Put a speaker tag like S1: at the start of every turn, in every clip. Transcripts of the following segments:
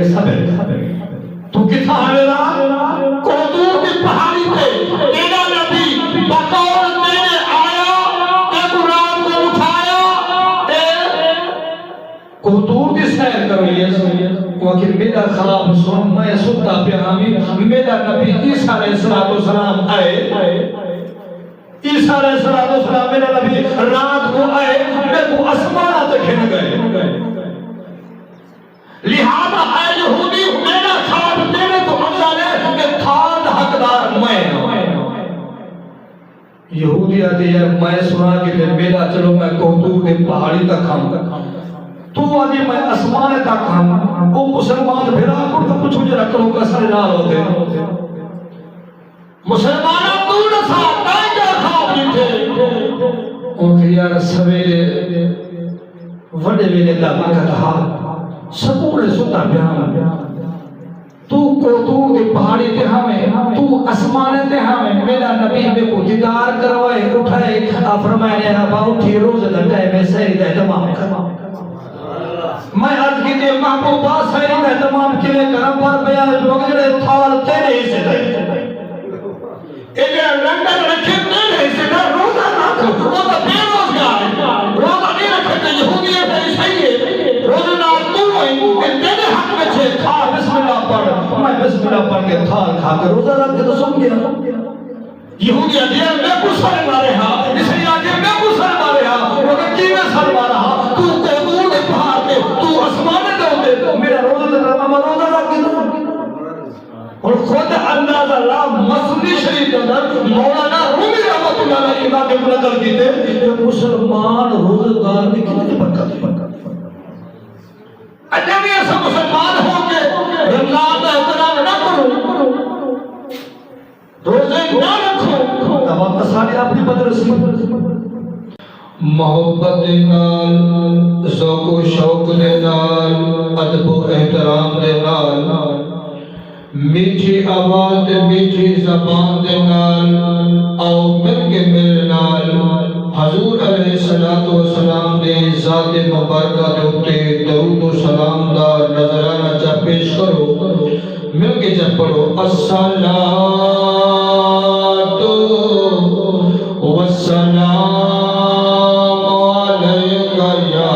S1: تو کتنا حویرہ کوتور کی پہاڑی پہ تیرا نبی بطور تیرے آیا ایک رات کو اٹھایا کوتور کی سیر کرو یہ وقت میرا خواب سن میں ستا پہ ہمیں میرا نبی عیسیٰ علیہ السلام آئے عیسیٰ علیہ السلام میرا نبی رات کو آئے میں کو اسمانہ تک کھن گئے لہذا اے یہودی میرا خواب تیرے تو افضل ہے کہ تھال حقدار میں یہودی آتے ہیں میں سنا کہ میرا چلو میں کوتور کے پہاڑی تک ہم تو آدھی میں اسمان تک ہم وہ مسلمان بھیرا کر تو کچھ مجھے رکھو کا سر نال ہوتے مسلمانوں تو نسا تائجہ خواب جیتے ان کے یار سویرے وڈے ویلے دا برکت حال سکون ستا بیان تو کوتور کی پہاڑی تے ہمیں تو اسمانے تے ہمیں میرا نبی میں کو دیدار کروائے اٹھائے فرمائے ابا اٹھی روز لٹائے میں سید اہتمام کروا میں عرض کی تے محبوبہ سید اہتمام کے لئے کرم پر بیان لوگ جڑے تھال تیرے ہی سے دے اگر لندن رکھے تیرے ہی سے دے روزہ نہ کرو وہ تو بے روزگار ہے روزہ نہیں رکھے تے یہودیت ہے صحیح ہے روزہ نہ تیرے حق میں چھے تھا بسم اللہ پڑھ میں بسم اللہ پڑھ کے تھال کھا کے روزہ رکھ کے تو سن گیا یہودی آدھیا میں کو سر مارے ہاں اسے آدھیا میں کو سر مارے ہاں مگر کی میں سر مارا ہاں تو قبول کے پہاڑ کے تو اسمانے دے ہوتے میرا روزہ دے رہا میں روزہ رکھ کے تو اور خود اندازہ اللہ مسلی شریف کے اندر مولانا رومی رحمت اللہ علیہ امام کے منقل کیتے کہ مسلمان روزگار میں کتنے برکت اجنبی ایسا مسلمان ہو کے رمضان کا احترام نہ کرو روزے نہ رکھو اب آپ سارے اپنی مدرسے محبت نال ذوق و شوق دے نال ادب و احترام دے نال میٹھی آواز میٹھی زبان دے نال آؤ مل کے مل نال حضور علیہ السلام دے ذات مبارکہ دے اتے درود و سلام دا نظرانہ چا پیش کرو مل کے جب پڑھو الصلاة والسلام علیکہ یا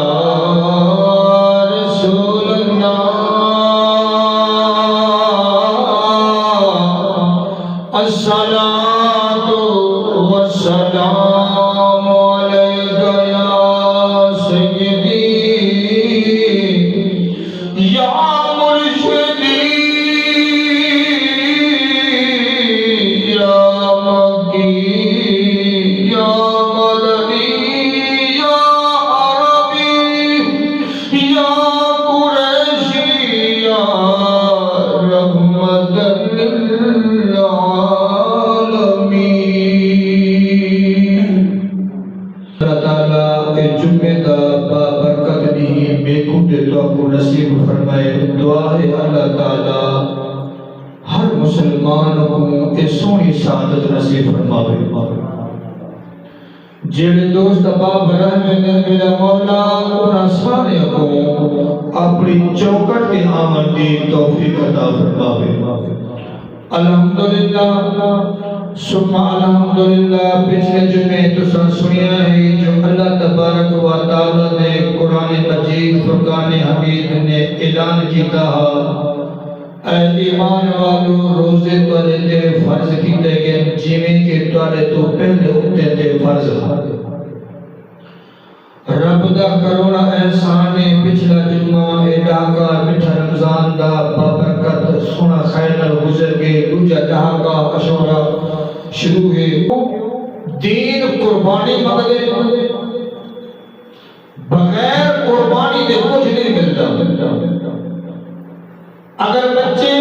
S1: رسول اللہ الصلاة والسلام علیکہ یا سیدی یا مرشدی یا مکی یا مدنی یا عربی یا قریشی یا رحمت للعالمین اللہ تعالیٰ جمعہ دا بابرکت نہیں بے کھوٹے تو آپ کو نصیب فرمائے دعا ہے اللہ تعالیٰ ہر مسلمان کو اس سونی سعادت نصیب فرمائے جیڑے دوست باب رحمہ نے میرا مولا انہاں سارے کو اپنی چوکٹ کے آمد دی توفیق عطا فرمائے الحمدللہ ثم الحمدللہ پچھلے جمعے تو سنیا ہے جو اللہ تبارک و تعالی نے قرآن مجید فرقان حمید نے اعلان کیتا اے ایمان والو روزے توڑے تے فرض کیتے گئے جیویں کے توڑے تو پہلے اٹھتے تے فرض رب دا کروڑا احسان پچھلا جمعہ ڈاکا میٹھا رمضان دا بابرکت سونا خیر نال گزر گئے دوجا ڈاکا اشورا شروع ہے دین قربانی مغلے بغیر قربانی دے کچھ نہیں ملتا اگر بچے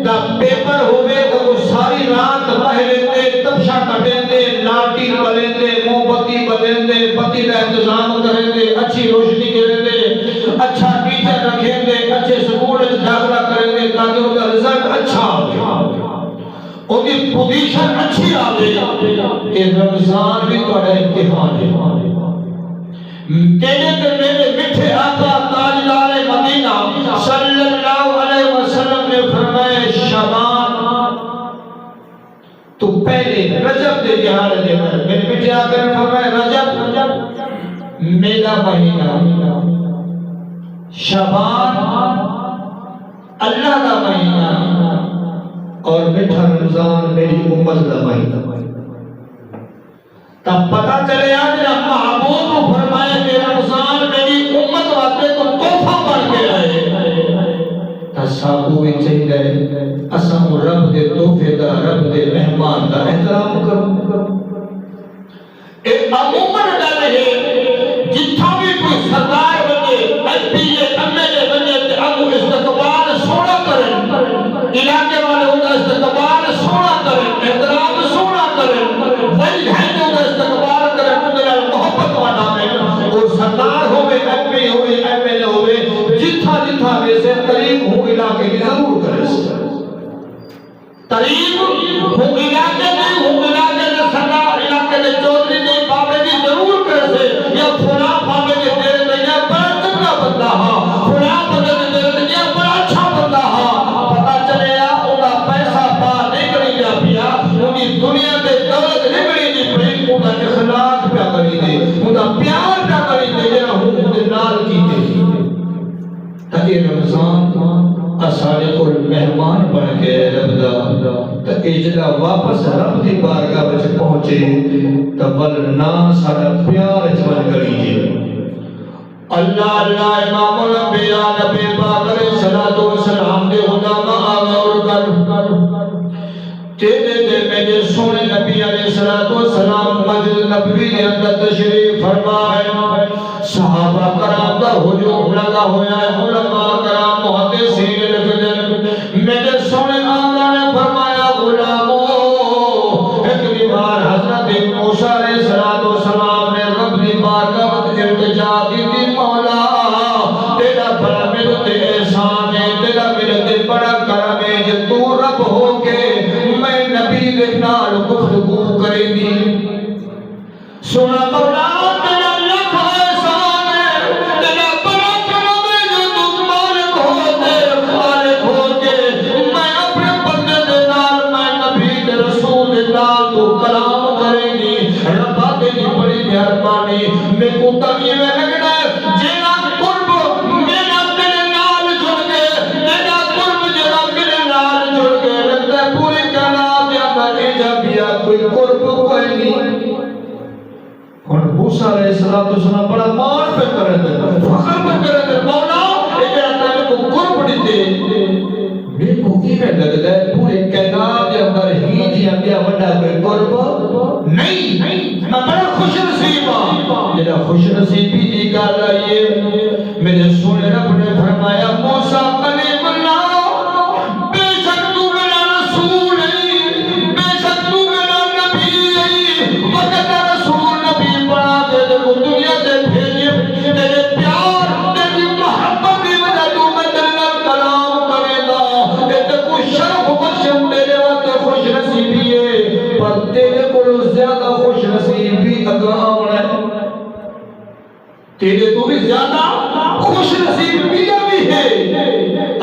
S1: دا پیپر ہوئے تو وہ ساری رات پہلے دے تبشہ کٹیں دے لاٹی بلیں دے موبتی بلیں دے بتی دا انتظام کریں دے اچھی روشنی کریں دے اچھا ٹیچر رکھیں دے اچھے سکول داخلہ کریں دے تاکہ ان کا رزلٹ اچھا آئے ان کی پوزیشن اچھی آئے کہ رمضان بھی تو امتحان ہے تیرے میرے مٹھے آقا تاجدار مدینہ صلی اللہ علیہ رجب دے دہاڑے دے میرے بیٹے آ کر فرمائے رجب میرا مہینہ، شعبان اللہ کا مہینہ، اور میٹھا رمضان میری امت کا مہینہ۔ تب پتہ چلے آج رب محبوب فرمائے کہ رمضان میری امت واسطے تو تحفہ بن کے آئے۔ تصابو بھی چاہیے اساں رب دے تحفے دا، رب دے مہمان دا احترام کرو۔ ایک عموماً گل ہے جتھا بھی کوئی سردار بنے، M P M L A بنے تے اگوں استقبال سونا کرن، علاقے والے ان کا استقبال سونا کرن، احترام سونا کرن، وہی ہے جو ان کا استقبال کرن، ان کا محبت والا میں اور سردار ہوئے، ایم پی ہوئے، ایم ایل اے ہوئے، جتھا جتھا ویسے قریب ہوں علاقے کی ضرور کرے، قریب ہوں علاقے کی، ہوں علاقے کے سردار، علاقے کے چودھری نے بابے کی ضرور کرے سے، یا فلاں بابے کے دیر میں یا بڑا چنگا بندہ ہاں، فلاں بابے کے دیر میں یا بڑا اچھا بندہ ہاں، پتہ چلے یا انہا پیسہ پا نکلی جا پیا، انہی دنیا کے دولت نکلی جی پڑی، انہا اخلاق پیا کری دے، انہا پیار پیا کری دے، جنہا ہوں دنال کی دے۔ تاکہ رمضان اسارے کو مہمان بن کے رب دا تا اجلا واپس رب دی بارگاہ وچ پہنچے تا ولنا سارا پیار جمن کری جے۔ اللہ اللہ امام الانبیاء نبی پاک علیہ السلام دے غلام آگا اور کر تیرے دے میرے سونے نبی علیہ السلام مسجد نبوی کے اندر تشریف فرمائے، صحابہ کرام دا ہجوم لگا ہویا ہے، علماء کرام محدثین لکھتے میرے سونے آقا نے فرمایا غلامو، ایک بار حضرت موسیٰ علیہ السلام نے رب دی بارگاہ التجا دی تھی، مولا تیرا بڑا میرے تے احسان ہے، تیرا میرے تے بڑا کرم ہے جو تو رب ہو کے میں نبی دے نال گفتگو کرے دی۔ سنا مولا تیرا لکھ احسان ہے، تیرا بڑا کرم ہے جو تم مالک ہوتے خالق ہو کے میں اپنے بندے دے نال میں نبی دے رسول دے نال تو کلام کرے دی۔ ربا تیری بڑی مہربانی میں کو تاکہ میں لگنا ہے جینا قرب میرا تیرے نال جڑ کے، میرا قرب جینا میرے نال جڑ کے لگتا ہے پوری کائنات یا میں ایجابیا کوئی قرب کوئی نہیں۔ اور موسیٰ علیہ السلام بڑا مان پہ کرے دے، فخر پہ کرے دے، مولا ایک آتا ہے کو قرب دیتے میں کو ایویں لگتا ہے پورے کائنات کے اندر ہی جی انبیاء وڈا کوئی قرب نہیں۔ میں بڑا خوش نصیب ہوں، میرا خوش نصیبی کی گل آئیے میرے سونے رب نے فرمایا موسیٰ کلیم اللہ بے شک تو میرا رسول ہے، بے شک تو میرا نبی ہے، وقت رسول نبی بنا کے دیکھو دنیا سے بھیجے تیرے پیار تیری محبت کی وجہ تو میں تیرے کلام کرے گا، تے کوئی شرف بخشم تیرے وقت خوش نصیبی ہے، پر تیرے کو زیادہ خوش نصیبی اگا آوڑا ہے، تیرے تو بھی زیادہ خوش نصیب بھی ہے۔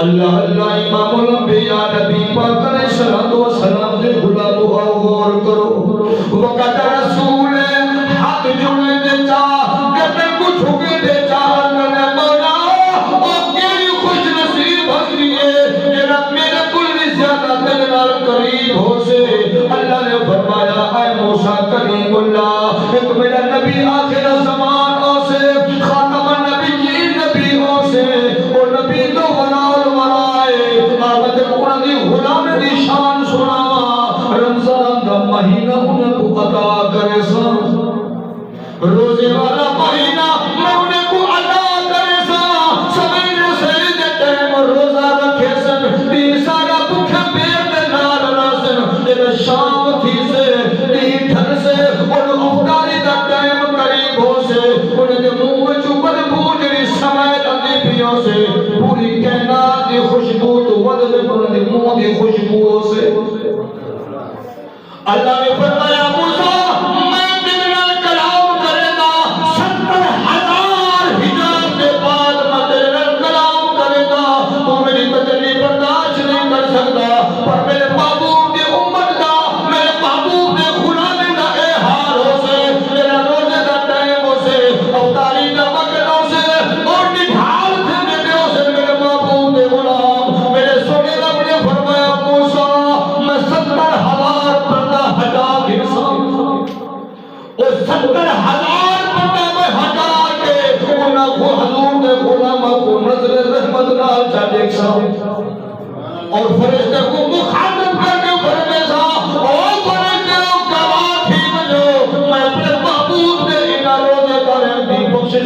S1: اللہ اللہ امام الانبیاء نبی پاک علیہ السلام دے غلام غور کرو، وقت رسول ہاتھ جڑے دے چاہ گردے کو جھکے دے چاہ کرنے مولا او کیڑی خوش نصیب ہستی ہے جنہ میرے کل بھی زیادہ تیرے نال قریب ہو سے۔ اللہ نے فرمایا اے موسیٰ کلیم اللہ، ایک میرا نبی آخر زمان ہو سے، خاتم النبیین نبی ہو سے، اور نبی تو غلال ورائے آمد قرآن دی غلام دی شان سناوا، رمضان کا مہینہ انہیں کو عطا کرے سا، روزے والا مہینہ میں انہیں کو عطا کرے سا، سویرے سجدے ٹائم روزہ رکھے سن، تیسارا بھوکے پیر دے نال راسن، جب شام تھی سے ڈھن سے اور افطاری دا ٹائم قریب ہو سے، انہیں دے منہ چوبر بوجھری سمیت اندھی پیوں سے، پوری کائنات دی خوشبو تو ود میں انہیں دے منہ دی خوشبو ہو سے۔ اللہ نے فرمایا موسیٰ میں تیرے نال کلام کرے گا، 70,000 حجاب کے بعد میں تیرے نال کلام کرے گا، تو میری تجلی برداشت نہیں کر سکتا، پر میرے محبوب دی امت دا، میرے محبوب دے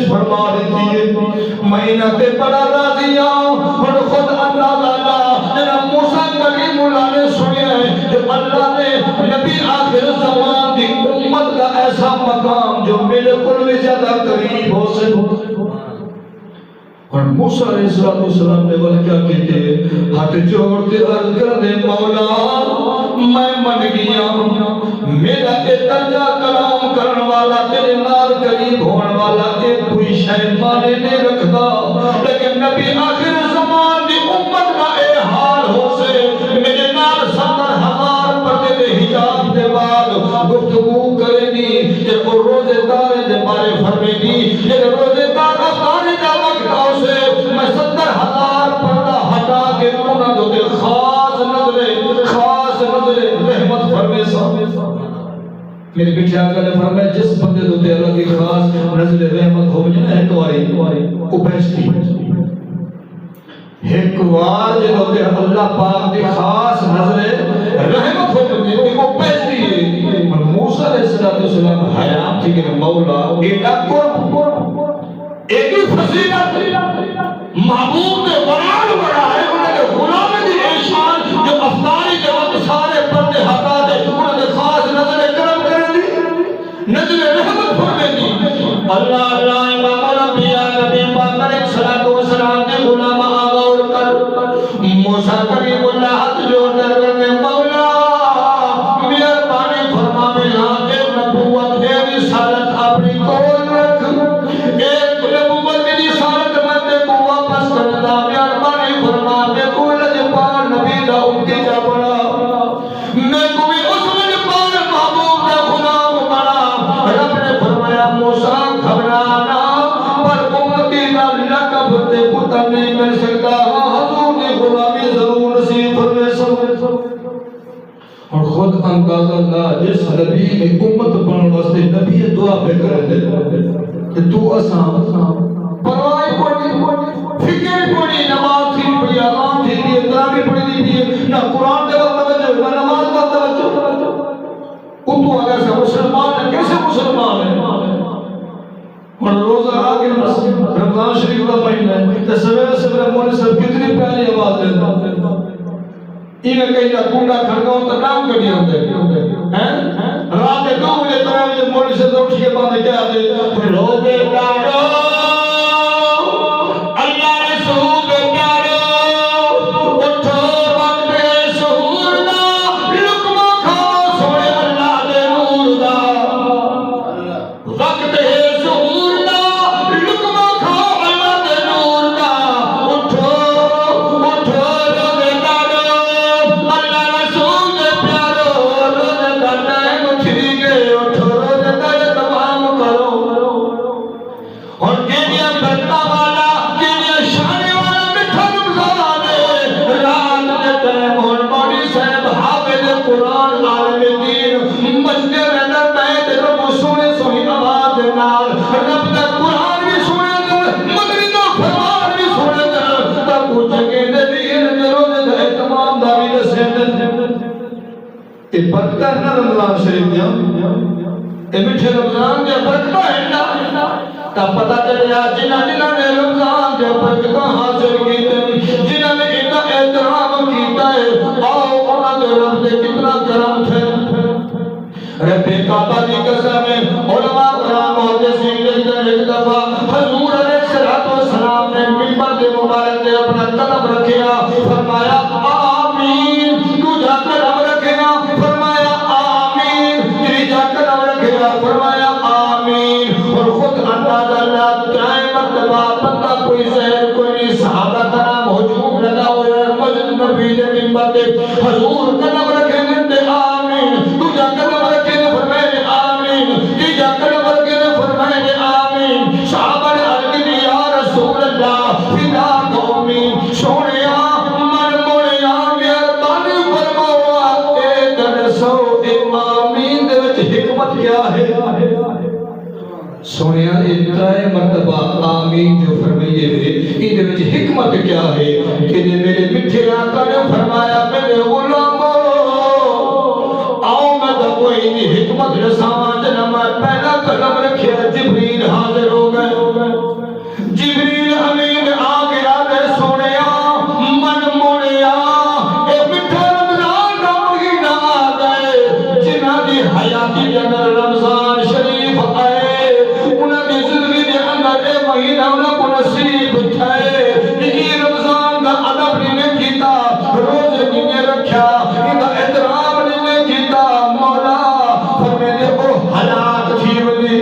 S1: بخشش فرما دیتی ہے مہینہ تے بڑا راضی ہوں اور خود اللہ تعالیٰ جناب موسیٰ کلیم اللہ نے سنیا ہے کہ اللہ نے نبی آخر زمان دی امت کا ایسا مقام جو میرے قلب زیادہ قریب ہو سے اور موسیٰ علیہ السلام نے بول کیا کہتے ہاتھ جوڑتے عرض کر دے مولا میں من گیا میرا درجہ کلام کرن والا تیرے نال قریب ہون والا ایک کوئی شے مانے نہیں رکھتا لیکن نبی آخر زمان دی امت کا اے حال ہو سے میرے نال 70,000 پردے دے حجاب دے بعد گفتگو کرے گی کہ وہ روزے دار دے بارے فرمے گی یہ روزے دار افطاری دا وقت آؤ سے میں 70,000 پردہ ہٹا کے انہاں دے خاص نظر رحمت فرمے سا میرے بیٹھے آقا نے فرمایا جس بندے دے اللہ کی خاص نظر رحمت ہو جائے ایک واری او بیستی ایک وار جنہوں تے اللہ پاک دی خاص نظر رحمت ہو جائے او بیستی ہے موسیٰ علیہ السلام حیران تھی کہ مولا ایڈا قرب ایک ہی فضیلت محبوب نے بران بڑا ہے انہوں نے غلام دی احسان جو افطاری کے وقت سارے پردے ہٹا دے انہوں نے خاص نظر کرم کر دی نظر رحمت فرمے دی اللہ اللہ امام الانبیاء نبی پاک علیہ السلام کے غلام آغور کر موسیٰ کریم اللہ حد جو درگنے مولا مہربانی فرما ملا ایک نبوت ایک رسالت اپنی کول رکھ ایک نبوت کی رسالت میں کو واپس کرنا مہربانی فرما میں کو لجپار نبی دا امتجا بڑا میں کوئی اس لجپار محبوب دا غلام بڑا رب نے فرمایا موسیٰ گھبرانا پر امتی دا لقب تے پتہ نہیں مل سکتا حضور نے غلامی ضرور نصیب فرمے سب اور خود اندازہ اللہ جس نبی نے امت بننے واسطے نبی دعا پہ کر دے کہ تو اساں پرواہ کوئی فکر کوئی نماز تھی پڑھی اذان تھی دی تراویح پڑھی دی نہ قرآن دے وقت توجہ نہ نماز کا توجہ تو اگر سے مسلمان ہے کیسے مسلمان ہے اور روزہ آگے رمضان شریف کا مہینہ ہے تو سویرے سویرے مولوی صاحب کتنی پیاری آواز دیتا انہیں کہیں نہ کنڈا کھڑکاؤں تو نام کٹی ہوتے ہیں رات 2 بجے تراویح مولوی صاحب اٹھ کے بعد کیا دے روزے دارو اللہ رسول پیارو اٹھو وقت سحور دا لقمہ کھاؤ سونے اللہ دے نور دا وقت سحور دا لقمہ کھاؤ اللہ دے نور دا اٹھو روزے دارو اللہ رسول پیارو روزے دا ٹائم تھی گئے اٹھو روزے دار تمام کرو اور کینیا برتا والا کینیا شانے والا مٹھا رمضان ہے رات کے ٹائم اور مولی صاحب حافظ قرآن عالم دین مسجد اندر بیٹھ رب سونے سوئی آواز نال رب دا قرآن بھی سنے در مدنی دا فرمان بھی سنے در تب جگہ دین روزے دا اہتمام دا بھی دسے اے برکتہ ہے نا رمضان شریف دیا اے مٹھے رمضان دیا برکتہ ہے نا تب پتہ چلیا جنہ نے رمضان دیا برکتہ حاصل کیتے جنہ نے اتنا احترام کیتا ہے آؤ انہاں دے رب دے کتنا کرم تھے رب کعبہ دی قسم ہے علماء کرام محدثین نے ایک دفعہ حضور علیہ السلام نے منبر کے مبارک تے اپنا قدم رکھیا فرمایا آمین دوجا قدم رکھیا فرمایا آمین تیجا قدم رکھیا فرمایا آمین اور خود اندازہ اللہ ترائے مرتبہ بندہ کوئی زہر کوئی صحابہ کرام ہجوم لگا ہوئے مسجد نبی دے منبر تے حضور قدم رکھے تے آمین دوجا قدم رکھے فرمائے آمین تیجا قدم رکھے فرمائے آمین صحابہ نے عرض کی یا رسول اللہ فدا قومی سونیا من موڑیا مہربانی فرماؤ اے درسو اے آمین دے وچ حکمت کیا ہے سونیا اترائے مرتبہ آمین جو فرمائیے ہوئے ان دے وچ حکمت کیا ہے کہ میرے مٹھے آقا نے فرمایا میرے غلاموں آؤ میں تو کوئی نہیں حکمت رساواں جنہ میں پہلا قدم رکھیا جبریل حاضر ہو گئے مہینہ انہاں کو نصیب تھے یہ رمضان دا ادب نہیں کیتا روزے نہیں رکھیا انہاں احترام نہیں کیتا مولا فرمیندے او ہلاک تھی ونے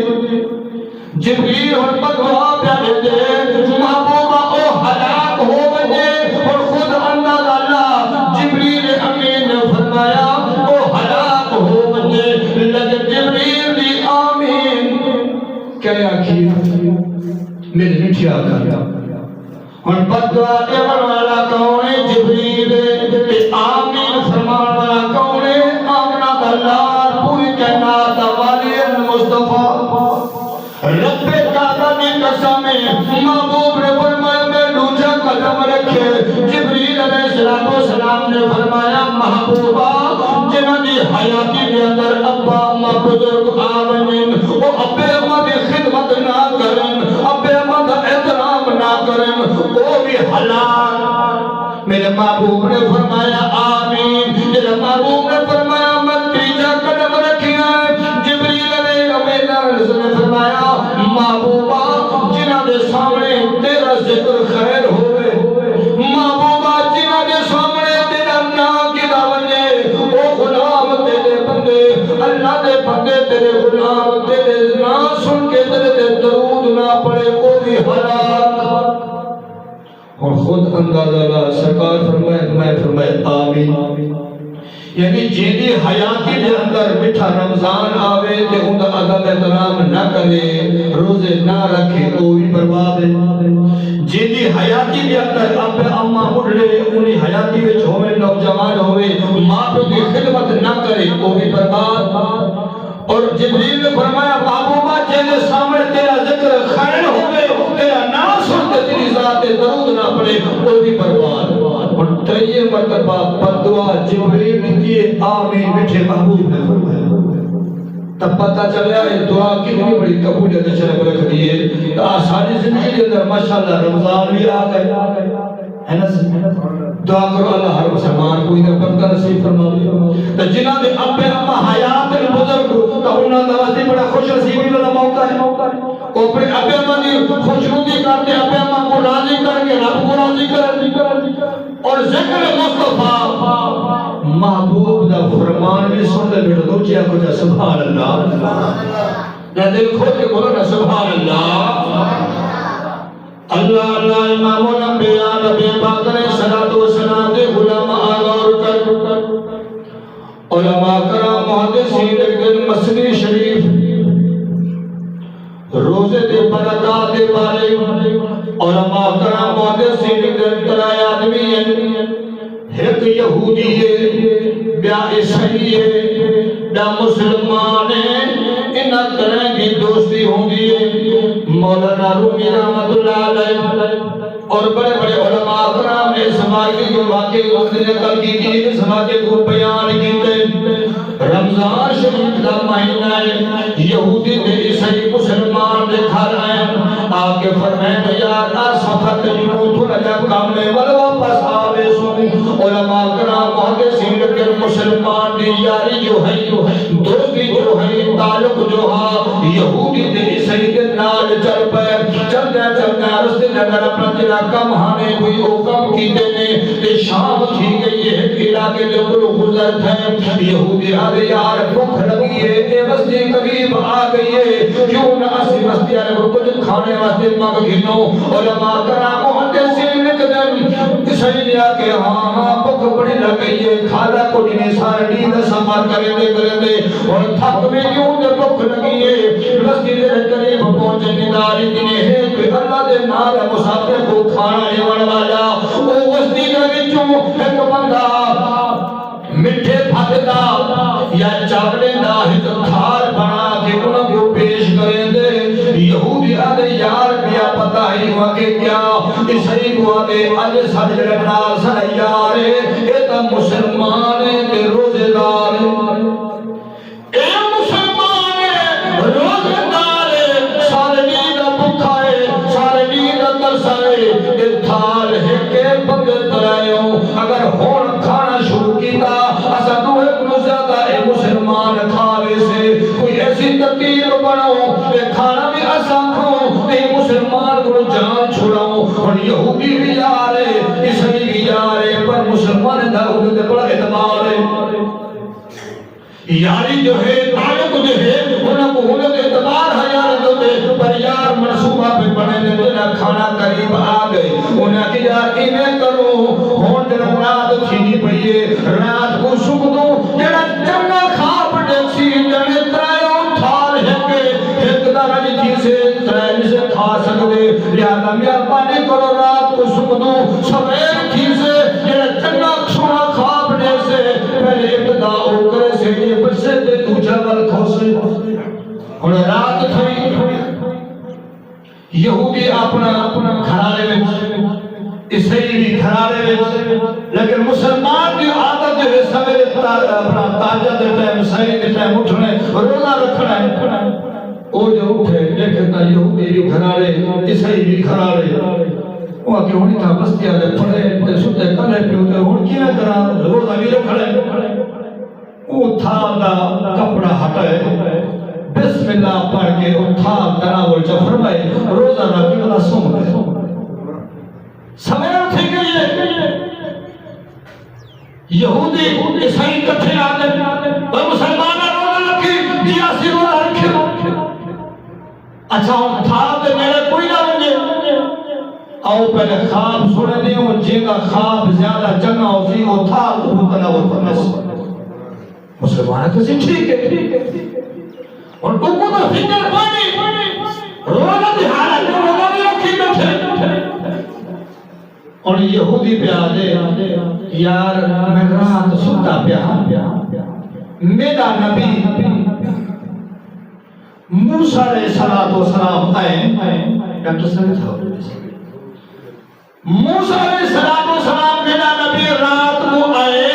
S1: جبریل اور بدعا پیا دے محبوبہ او ہلاک ہو ونے اور خود اللہ اللہ جبریل امین نے فرمایا او ہلاک ہو ونے لگ جبریل دی آمین کیا آخی میرے نٹھی آقا ہن بدعا دیون والا کون ہے جبریل آمین فرمان والا کون ہے آمنہ اللہ پوری کائنات والی المصطفیٰ رب کعبہ کی قسم محبوب نے فرمایا میں دوسرا قدم رکھے جبریل علیہ السلام نے فرمایا محبوبہ جنہوں نے حیاتی کے اندر ابا اما بزرگ آمین وہ ابے اما کی خدمت نہ کریں ابے اما کا احترام نہ کریں وہ بھی حلال میرے محبوب نے فرمایا آمین میرے محبوب نے فرمایا میں تیجا قدم رکھیا جبریل علیہ السلام نے فرمایا محبوبہ جنہاں دے سامنے تیرا ذکر خیر ہوئے محبوبہ جنہاں دے سامنے تیرا نام کی دعونے او غلام تیرے بندے اللہ دے بندے تیرے غلام تیرے نام سن کے تیرے درود نہ پڑے وہ بھی حلال اور خود اندازہ اللہ سرکار فرمائے آمین یعنی جیدی حیاتی دے اندر مٹھا رمضان آوے تے ان دا ادب احترام نہ کرے روزے نہ رکھے تو بھی برباد ہے جیدی حیاتی دے اندر اب اما اڑھے انہی حیاتی وچ ہوئے نوجوان ہوئے ماں پہ کی خدمت نہ کرے تو بھی برباد اور جبریل نے فرمایا محبوبہ جیدے سامنے تیرا ذکر خیر ہوئے تیرا نام سنتے تیری ذات درود نہ پڑے تو بھی برباد اور تیئے مرتبہ بدعا جبریل نے کیے آمین میٹھے محبوب نے فرمایا تب پتہ چلیا یہ دعا کتنی بڑی قبولیت چلے رکھ دیئے آسانی زندگی کے اندر ماشاءاللہ رمضان بھی آ گئے ہے نا دعا کرو اللہ ہر مسلمان کو ادھر برکت نصیب فرمائے تو جنہاں دے ابے اما حیات بزرگ تو انہاں دا واسطے بڑا خوش نصیبی والا موقع ہے وہ اپنے ابے اما دی خوشنودی کرتے ابے اما کو راضی کر کے رب کو راضی کر اور ذکر مصطفیٰ محبوب دا فرمان بھی سن لے بیٹا دو چیا کو جا سبحان اللہ یا دل کھول کے بولو نا سبحان اللہ اللہ اللہ امام الانبیاء نبی پاک علیہ الصلوۃ والسلام دے غلام غور کر علماء کرام محدثین دن مسجد شریف روزے دے برکات دے بارے علماء کرام محدثین دن ترائے آدمی ہیں ایک یہودی ہے بیا عیسائی ہے بیا مسلمان ہے انہاں طرح کی دوستی ہوندی ہے مولانا رومی رحمت اللہ علیہ اور بڑے بڑے علماء کرام نے اس واقعے کو واقعے کو نقل کی تھی اس واقعے کو بیان کیتے رمضان شریف کا مہینہ ہے یہودی تے عیسائی مسلمان دے گھر آئے آ کے فرمائے یا سفت جنوں تو رجب کامنے ول واپس آوے سو علماء کرام محدثین کے مسلمان دی یاری جو ہے دوستی جو ہے تعلق جو ہے یہودی تے عیسائی دے نال چل پے چلدا رستے نگر اپنا جڑا کم ہانے کوئی او کم کیتے نے تے شام تھی گئی ہے علاقے دے کول گزر تھے یہودی آدھے یار بھوک لگی ہے اے بستی قریب آ گئی ہے کیوں نہ اسی بستی والے کو کچھ کھانے واسطے مانگ گھنو علماء کرام محدثین نے عیسائی نے آ کے ہاں بھوک بڑی لگ گئی ہے کھانا کو نہیں سارے نیند سفر کرے دے اور تھک میں کیوں تے بھوک لگی ہے بستی دے قریب پہنچے نداری دنے ہے کہ اللہ دے نال مسافر کو کھانا دیون والا او بستی دے وچوں ایک بندہ مٹھے پھکدا یا چاولے دا ایک تھال بنا کے انہاں کو پیش کریں دے یہودی آدھے یار بیا پتہ ہی ہوا کہ کیا عیسائی کو آدھے اج سج لگنا سا یار اے تا مسلمان تے روزے دار اے مسلمان روزے دار سارے دین دا بھکھا ہے سارے دین دا ترسا ہے اے تھال ہے کہ بندے ترائیوں اگر ہون کھانا شروع کیتا اسا تو ایک زیادہ اے مسلمان کھاوے سے کوئی ایسی ترتیب بناؤ کہ کھانا بھی اسا کھاؤ اے مسلمان کو جان چھوڑاؤں اور یہودی بھی جا رہے عیسائی بھی جا رہے پر مسلمان دا ان دے بڑا اعتبار ہے یاری جو ہے تعلق جو ہے انہوں کو انہوں کے اعتبار ہے یار جو دے پر یار منصوبہ پہ بڑھے نے دینا کھانا قریب آ گئے انہوں کی یار انہیں کرو ہون دن رات تھینی پہیے رات کو شک دو جنہ جنہ خواب ڈیکسی جنہ ترائیوں تھال ایک دارہ جی سے ترائیوں سے کھا سکتے لہذا میار پانے کرو رات کو شک دو سویر تھی سے جنہ جنہ چھوڑا خواب ڈیکسے پہلے ابتدا اوکرے سے یہ بچے دے دوجہ بل کھوسے اور رات تھوئی یہودی اپنا کھرارے میں عیسائی بھی کھرارے میں لیکن مسلمان کی عادت جو ہے سویرے اپنا تاجہ دیتا ہے مسائی دیتا ہے اٹھنے روزہ رکھنا ہے وہ جو اٹھے دیکھتا یہودی بھی کھرارے عیسائی بھی کھرارے وہ آکے ہونی تھا بستی آلے پڑھے ستے کلے پیوتے ہون کی میں کرا روزہ بھی رکھنے وہ تھا کپڑا ہٹائے بسم اللہ پڑھ کے اٹھا تناول جو فرمائے روزہ رکھی والا سن گئے سویر تھی گئی یہودی عیسائی کتھے آگے اور مسلمانہ روزہ رکھی دیاسی روزہ رکھی اچھا ہم تھا کہ میرے کوئی نہ بنجے آؤ پہلے خواب سنے دیں اور جن کا خواب زیادہ جنگا ہوتی وہ تھا وہ تناول فرمائے مسلمانہ کسی ٹھیک ہے اور تو کو تو فکر پانی روزہ دی حالت میں روزہ بھی رکھی بیٹھے اور یہودی پہ آدھے یار میں رات ستا پیا میرا نبی موسیٰ علیہ السلام آئے ڈاکٹر صاحب تھا موسیٰ علیہ السلام میرا نبی رات کو آئے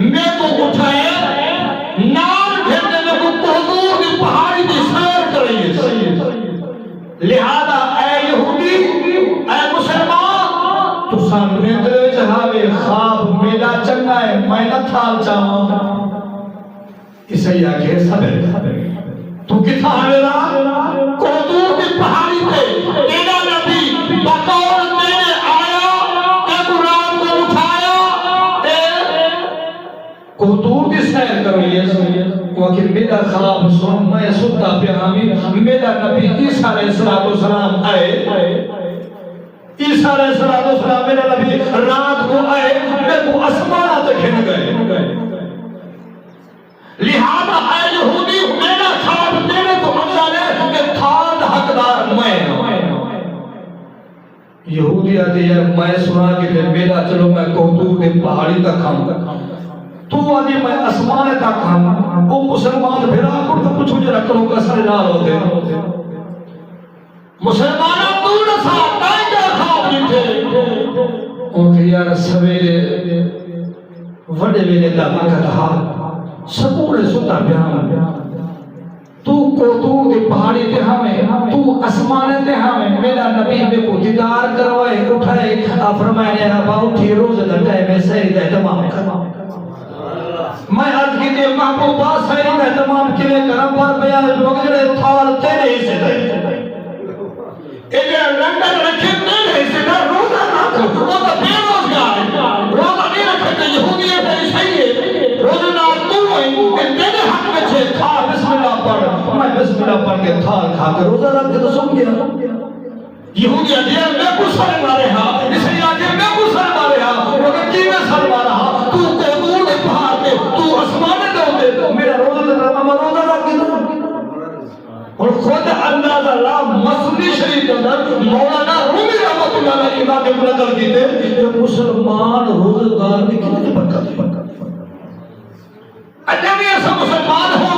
S1: میں کو اٹھائے نام گھرنے میں کو تحضور کی پہاڑی کی سیر کریے لہذا اے یہودی اے مسلمان تو سامنے دلے جہاوے خواب میرا چنگا ہے میں نہ تھال چاہوں اسے یا کہ سبر تو کتھا میرا تحضور کی پہاڑی پہ میرا نبی بطور میرے آیا کہ قرآن کو اٹھایا قطور کی سیر کرو یہ وقت میرا خواب سن میں سنتا پیامی میرا نبی عیسیٰ علیہ السلام آئے عیسیٰ علیہ السلام میرا نبی رات کو آئے میں کو اسمانہ تکھن گئے لہذا اے یہودی میرا خواب دینے تو مقصد ہے کہ تھال حقدار میں یہودی آتے ہیں میں سنا کہ میرا چلو میں قطور کی پہاڑی تک کھاؤں تو آدھی میں اسمان تک ہم وہ مسلمان بھیرا کر تو کچھ مجھے رکھنوں کا سر نال ہوتے مسلمانہ تو نسا تائیں جا خواب جیتے ان کے یار سویرے وڈے ویلے دا وقت حال سکوڑے ستا بیان تو قطور کی پہاڑی تے ہمیں تو اسمانے تے ہمیں میرا نبی میں کو دیدار کروائے اٹھائے فرمائے ابا اٹھی روز دھٹائے میں سید اہتمام کرواؤں میں عرض کی دے محبوبہ سید اہتمام کے لئے کرم پر بیان لوگ جڑے تھال تیرے ہی سے دے اگر لنڈن رکھے تیرے ہی سے دے روزہ نہ وہ تو بے روزگار ہے روزہ نہیں رکھے تو یہودی ہے عیسائی ہے روزہ نہ تو ہوئی کہ تیرے حق میں چھے کھا بسم اللہ پڑھ میں بسم اللہ پڑھ کے تھال کھا کے روزہ رکھ کے تو سن گیا یہودی ہے میں کو سر مارے ہاں عیسائی آگے میں کو سر مارے ہاں وہ کی میں سر مارا ہاں تو قبول دے پہاڑ کے تو اسمانے دے ہوتے میرا روزہ دے میں روزہ رکھ کے تو اور خود اندازہ اللہ مسلمی شریف کے اندر مولانا رومی رحمت اللہ علیہ امام ابن نقل کی تھے کہ مسلمان روزگار میں کتنے برکت اجنبی ایسا مسلمان ہو